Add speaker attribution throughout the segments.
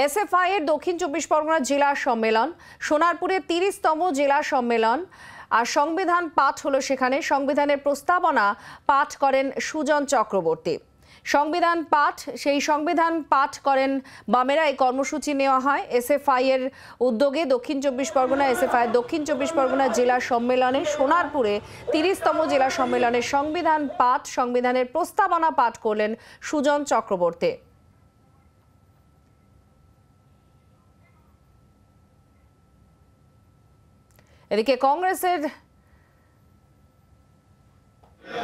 Speaker 1: SFI এর দক্ষিণ 24 পরগনা জেলা সম্মেলন, সোনারপুরে 30তম জেলা সম্মেলন আর সংবিধান পাঠ হলো। সেখানে সংবিধানের প্রস্তাবনা পাঠ করেন সুজন চক্রবর্তী। সেই সংবিধান পাঠ করেন বামেরা। এই কর্মসূচি নেওয়া হয় এসএফআই এর উদ্যোগে। দক্ষিণ 24 পরগনা এসএফআই দক্ষিণ 24 পরগনা জেলা সম্মেলনে সোনারপুরে 30তম জেলা সম্মেলনে সংবিধানের প্রস্তাবনা পাঠ করলেন সুজন চক্রবর্তী। এদিকে কংগ্রেসের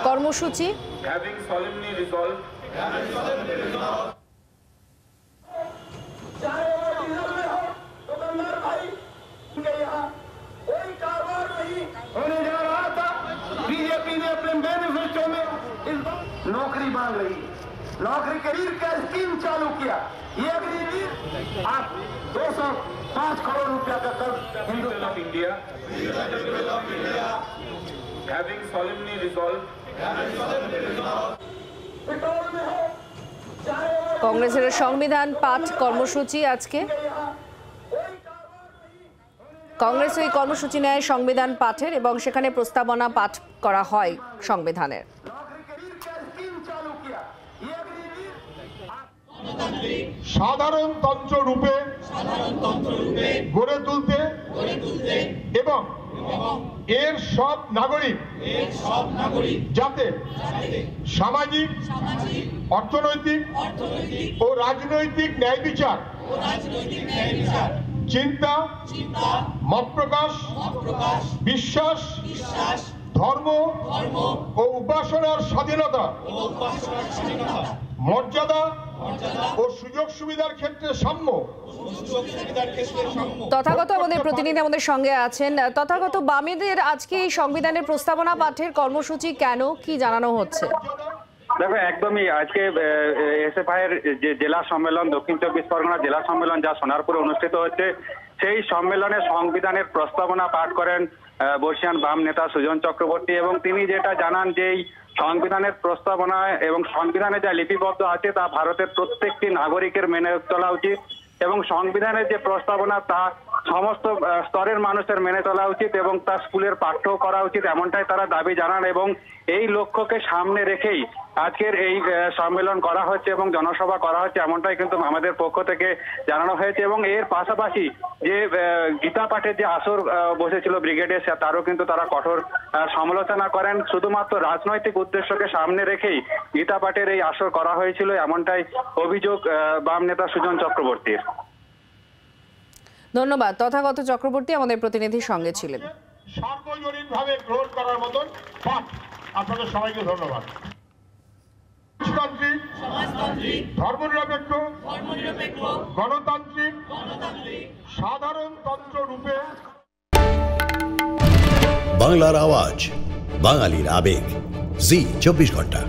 Speaker 1: কর্মসূচি
Speaker 2: बीजेपी ने अपने मैनिफेस्टो में नौकरी मांग रही है, नौकरी करीब का स्कीम चालू किया। ये अगली आप 205 करोड़ रुपया का कर्ज Hindustan of India having solemnly resolved
Speaker 1: কংগ্রেসের সংবিধান পাঠ কর্মসূচি আজকে কংগ্রেস এই কর্মসূচি নেয় সংবিধান পাঠের এবং সেখানে প্রস্তাবনা পাঠ করা হয় সংবিধানের।
Speaker 3: সাধারণতন্ত্র রূপে গড়ে তুলতে এবং এর সব নাগরিক যাতে সামাজিক, অর্থনৈতিক ও রাজনৈতিক ন্যায় বিচার, চিন্তা, মত প্রকাশ, বিশ্বাস, ধর্ম ও উপাসনার স্বাধীনতা, মর্যাদা ও সুযোগ সুবিধার ক্ষেত্রে সাম্য।
Speaker 1: তথাগত আমাদের প্রতিনিধি আমাদের সঙ্গে আছেন। তথাগত, বামেদের আজকে এই সংবিধানের প্রস্তাবনা পাঠের কর্মসূচি কেন, কি জানানো হচ্ছে?
Speaker 4: দেখো, একদমই আজকে এসএফআই এর যে জেলা সম্মেলন, দক্ষিণ 24 পরগনা জেলা সম্মেলন যা সোনারপুরে অনুষ্ঠিত হচ্ছে, সেই সম্মেলনে সংবিধানের প্রস্তাবনা পাঠ করেন বর্ষিয়ান বাম নেতা সুজন চক্রবর্তী। এবং তিনি যেটা জানান যে এই সংবিধানের প্রস্তাবনা এবং সংবিধানে যা লিপিবদ্ধ আছে তা ভারতের প্রত্যেকটি নাগরিকের মেনে চলা উচিত এবং সংবিধানের যে প্রস্তাবনা তা সমস্ত স্তরের মানুষের মেনে চলা উচিত এবং তা স্কুলের পাঠ্য করা উচিত, এমনটাই তারা দাবি জানান। এবং এই লক্ষ্যকে সামনে রেখেই আজকের এই সম্মেলন করা হচ্ছে এবং জনসভা করা হচ্ছে, এমনটাই কিন্তু আমাদের পক্ষ থেকে জানানো হয়েছে। এবং এর পাশাপাশি যে গীতা পাঠের যে আসর বসেছিল ব্রিগেডে, তারও কিন্তু তারা কঠোর সমালোচনা করেন। শুধুমাত্র রাজনৈতিক উদ্দেশ্যকে সামনে রেখেই গীতা পাঠের এই আসর করা হয়েছিল, এমনটাই অভিযোগ বাম নেতা সুজন চক্রবর্তীর।
Speaker 1: ধন্যবাদ। তথাগত চক্রবর্তী আমাদের প্রতিনিধির সঙ্গে ছিলেন।
Speaker 3: সার্বজনীনভাবে গ্রহণ করার মতন পাঠ। আপনাদের সবাইকে ধন্যবাদ। সমাজতান্ত্রিক, ধর্মনিরপেক্ষ, গণতান্ত্রিক, সাধারণতন্ত্র রূপে
Speaker 5: বাংলার আওয়াজ, বাঙালির আবেগ, জি 24 ঘন্টা।